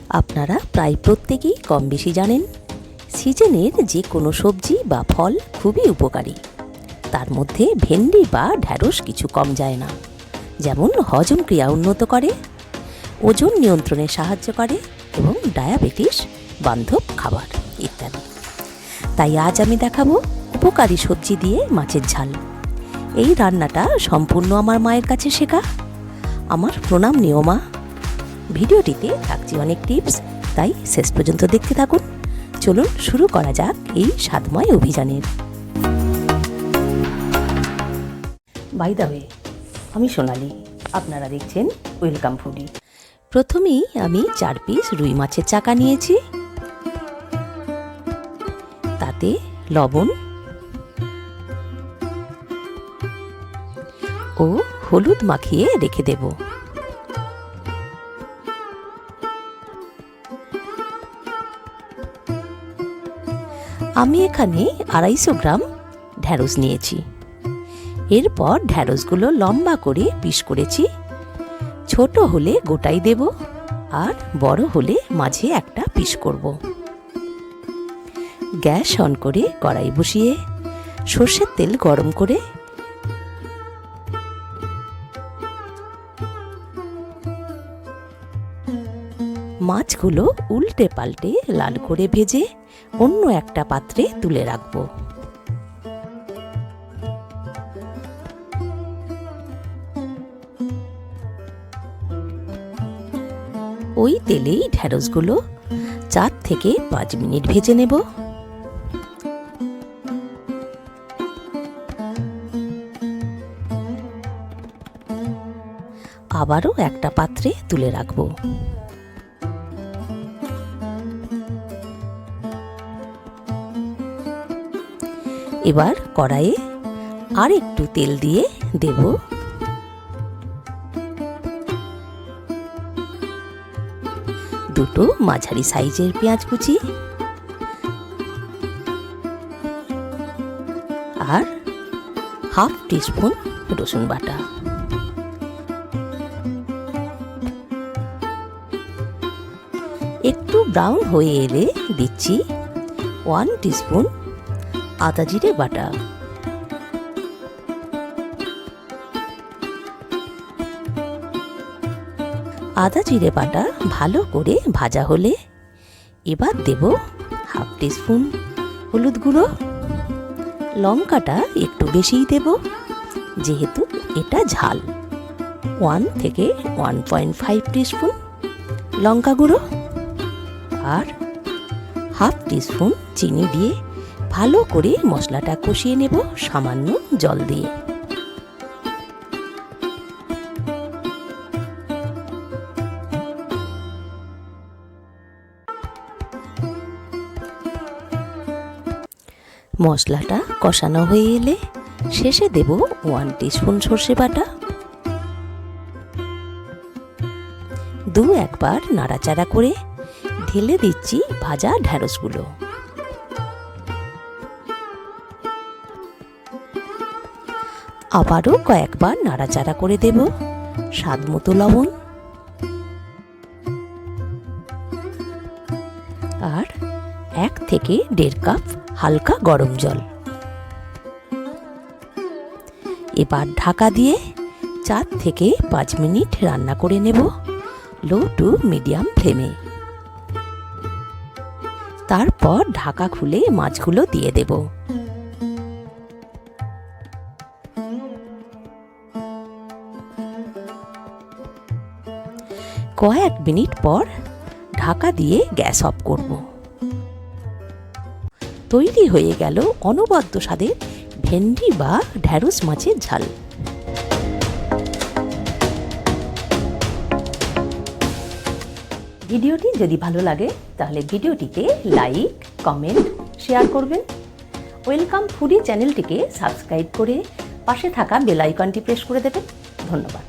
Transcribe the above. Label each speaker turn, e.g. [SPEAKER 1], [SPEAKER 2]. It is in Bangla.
[SPEAKER 1] আপনারা প্রায় প্রত্যেকেই কম বেশি জানেন সিজনের যে কোনো সবজি বা ফল খুবই উপকারী। তার মধ্যে ভেন্ডি বা ঢ্যাঁড়স কিছু কম যায় না। যেমন হজম ক্রিয়া উন্নত করে, ওজন নিয়ন্ত্রণে সাহায্য করে এবং ডায়াবেটিস বান্ধব খাবার ইত্যাদি। তাই আজ আমি দেখাবো উপকারী সবজি দিয়ে মাছের ঝাল। এই রান্নাটা সম্পূর্ণ আমার মায়ের কাছে শেখা। আমার প্রণাম নিও মা। ভিডিওটিতে থাকছে অনেক টিপস, তাই শেষ পর্যন্ত দেখতে থাকুন। চলুন শুরু করা যাক এই স্বাদময় অভিযানের। বাই দ্য ওয়ে, আমি সোনালি, আপনারা দেখছেন ওয়েলকাম ফুডি। প্রথমেই আমি 4 পিস রুই মাছের চাকা নিয়েছি। তাতে লবণ ও হলুদ মাখিয়ে রেখে দেব। আমি এখানে 250 গ্রাম ঢ্যাঁড়স নিয়েছি। এরপর ঢ্যাঁড়সগুলো লম্বা করে পিস করেছি। ছোট হলে গোটাই দেব, আর বড় হলে মাঝে একটা পিস করব। গ্যাস অন করে কড়াই বসিয়ে সর্ষের তেল গরম করে মাছগুলো উল্টে পাল্টে লাল করে ভেজে অন্য একটা পাত্রে তুলে রাখব। ওই তেলেই ঢ্যাঁড়সগুলো 4 থেকে 5 মিনিট ভেজে নেব। আবারও একটা পাত্রে তুলে রাখব। এবার কড়াইয়ে আর একটু তেল দিয়ে দেব দুটো মাঝারি সাইজের পেঁয়াজ কুচি আর হাফ টিস্পুন রসুন বাটা। একটু ব্রাউন হয়ে এলে দিচ্ছি 1 টিস্পুন আদা জিরে বাটা। আদা জিরে বাটা ভালো করে ভাজা হলে এবার দেব হাফ টিস্পুন হলুদ গুঁড়ো। লঙ্কাটা একটু বেশিই দেব, যেহেতু এটা ঝাল। 1 থেকে 1.5 টিস্পুন লঙ্কা গুঁড়ো আর হাফ টিস্পুন চিনি দিয়ে ভালো করে মশলাটা কষিয়ে নেব সামান্য জল দিয়ে। মশলাটা কষানো হয়ে এলে শেষে দেব 1 টিস্পুন সর্ষে বাটা। একবার নাড়াচাড়া করে ঢেলে দিচ্ছি ভাজা ঢ্যাঁড়সগুলো। আবারও কয়েকবার নাড়াচাড়া করে দেব। স্বাদ মতো লবণ আর 1 থেকে 1.5 কাপ হালকা গরম জল। এবার ঢাকা দিয়ে 4 থেকে 5 মিনিট রান্না করে নেব লো টু মিডিয়াম ফ্লেমে। তারপর ঢাকা খুলে মাছগুলো দিয়ে দেব। কয়েক মিনিট পর ঢাকা দিয়ে গ্যাস অফ করব। তৈরি হয়ে গেল অনবদ্য স্বাদের ভেন্ডি বা ঢ্যাঁড়স মাছের ঝাল। ভিডিওটি যদি ভালো লাগে তাহলে ভিডিওটিতে লাইক, কমেন্ট, শেয়ার করবেন। ওয়েলকাম ফুডি চ্যানেলটিকে সাবস্ক্রাইব করে পাশে থাকা বেল আইকনটি প্রেস করে দেবেন। ধন্যবাদ।